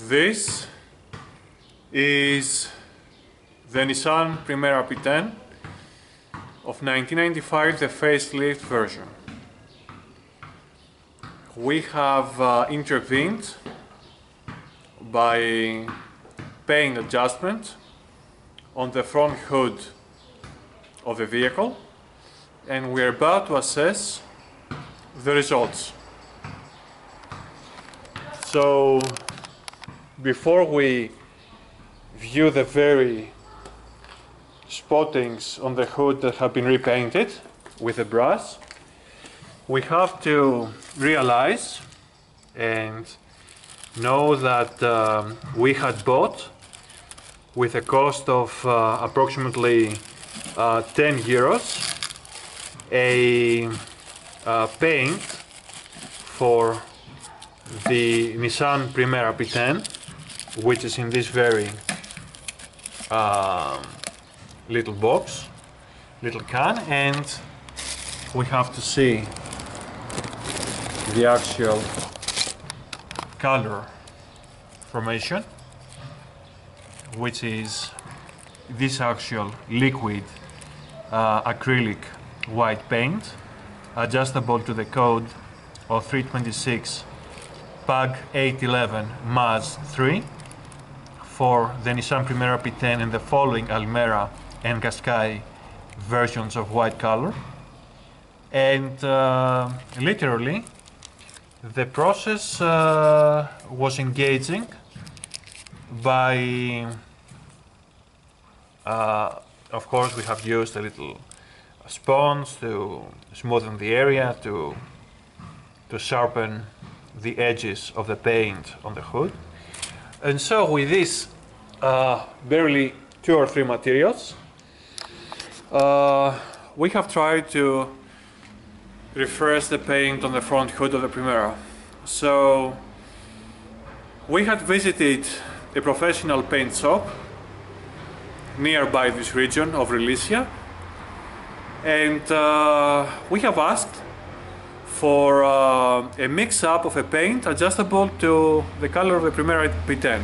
This is the Nissan Primera P10 of 1995, the facelift version. We have intervened by paint adjustment on the front hood of the vehicle, and we are about to assess the results. So before we view the very spottings on the hood that have been repainted with a brush, we have to realize and know that we had bought, with a cost of approximately 10 euros, a paint for the Nissan Primera P10, which is in this very little box, little can, and we have to see the actual color formation, which is this actual liquid acrylic white paint, adjustable to the code of 326 PAG 811 MAZ 3 for the Nissan Primera P10 and the following Almera and Qashqai versions of white color. And literally the process was engaging by of course we have used a little sponge to smoothen the area, to sharpen the edges of the paint on the hood. And so with this barely 2 or 3 materials, we have tried to refresh the paint on the front hood of the Primera. So we had visited a professional paint shop nearby this region of VRILISSIA, and we have asked for a mix-up of a paint adjustable to the color of the Primera P10.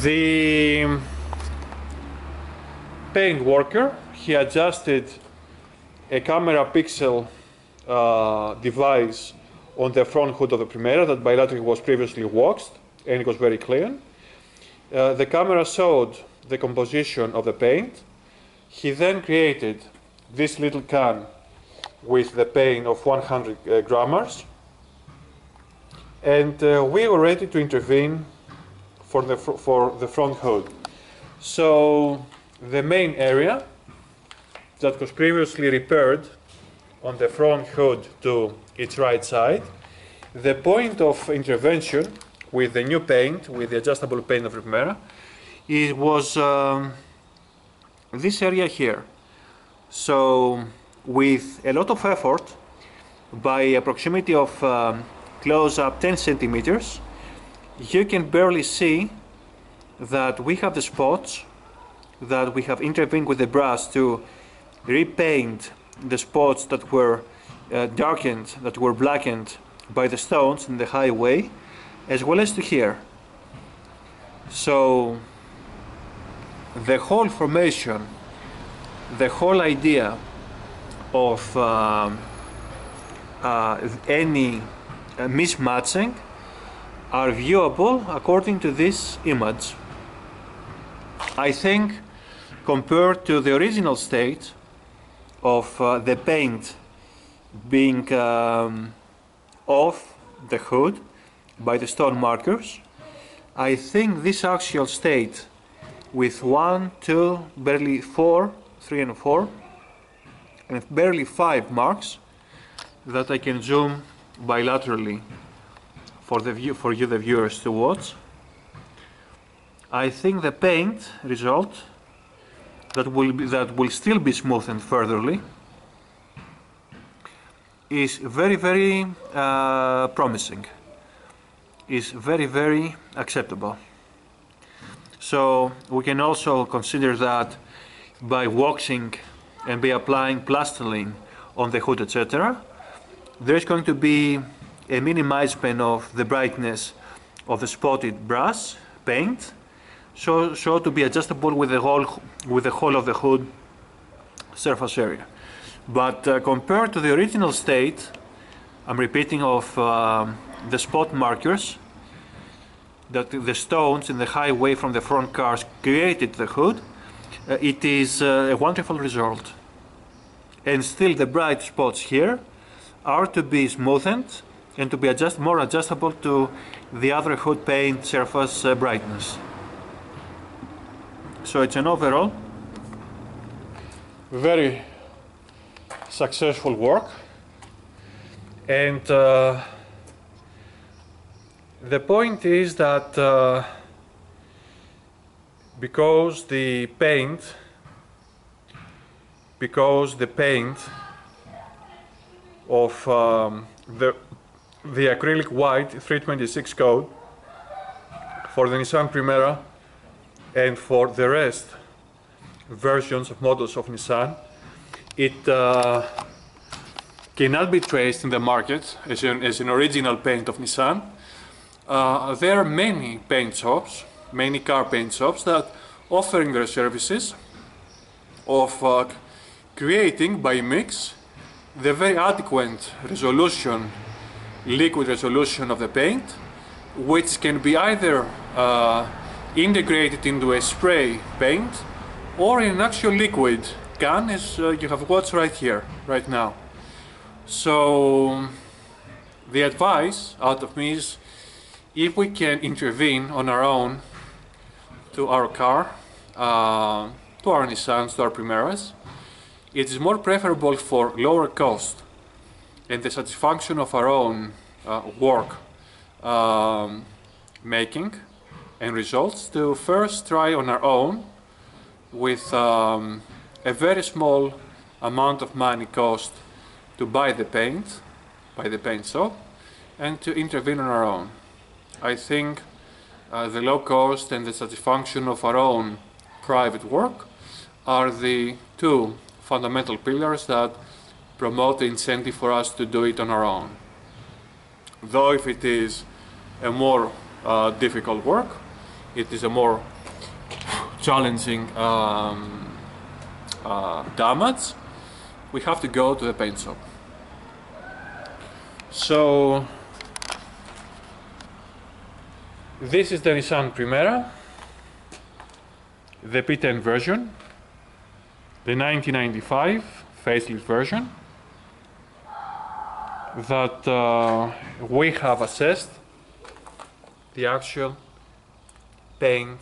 The paint worker, he adjusted a camera pixel device on the front hood of the Primera that bilaterally was previously waxed, and it was very clean. The camera showed the composition of the paint. He then created this little can with the paint of 100 grammars, and we were ready to intervene for the front hood. So the main area that was previously repaired on the front hood to its right side, the point of intervention with the new paint, with the adjustable paint of Primera, it was this area here. So with a lot of effort, by a proximity of close up 10 centimeters, you can barely see that we have the spots that we have intervened with the brush to repaint the spots that were darkened, that were blackened by the stones in the highway, as well as to here. So the whole formation, the whole idea of any mismatching are viewable according to this image. I think compared to the original state of the paint being off the hood by the stone markers, I think this actual state with 1, 2, barely 4, 3 and 4, and barely 5 marks that I can zoom bilaterally for you the viewers to watch. I think the paint result that will still be smoothened furtherly is very promising, is very acceptable. So we can also consider that by waxing and by applying plastiline on the hood, etc., there's going to be a minimization of the brightness of the spotted brass paint, so to be adjustable with the whole of the hood surface area. But compared to the original state, I'm repeating, of the spot markers that the stones in the highway from the front cars created the hood, it is a wonderful result. And still the bright spots here are to be smoothened and to be more adjustable to the other hood paint surface brightness. So it's an overall very successful work, and the point is that because the paint of the acrylic white 326 code for the Nissan Primera and for the rest versions of models of Nissan, it cannot be traced in the market as an original paint of Nissan. There are many paint shops, many car paint shops, that offering their services of creating by mix the very adequate resolution, liquid resolution of the paint, which can be either integrated into a spray paint or in an actual liquid can, as you have watched right here, right now. So the advice out of me is, if we can intervene on our own to our car, to our Nissans, to our Primeras, it is more preferable for lower cost and the satisfaction of our own work making and results to first try on our own with a very small amount of money cost to buy the paint shop, and to intervene on our own. I think the low cost and the satisfaction of our own private work are the two fundamental pillars that promote the incentive for us to do it on our own. Though if it is a more difficult work, it is a more challenging damage, we have to go to the paint shop. So this is the Nissan Primera, the P10 version, the 1995 facelift version that we have assessed the actual paint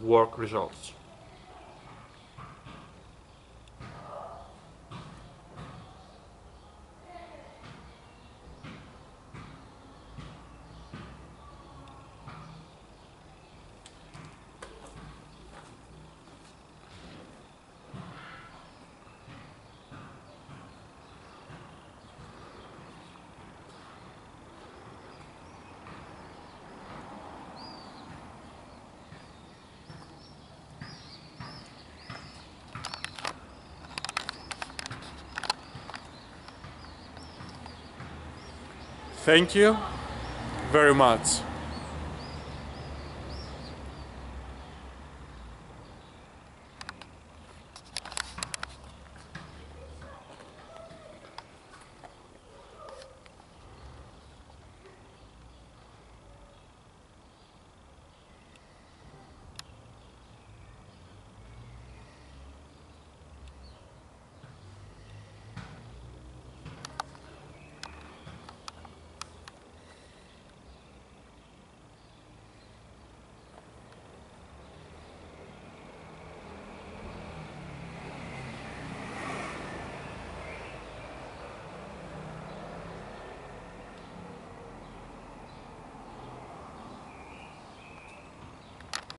work results. Thank you very much.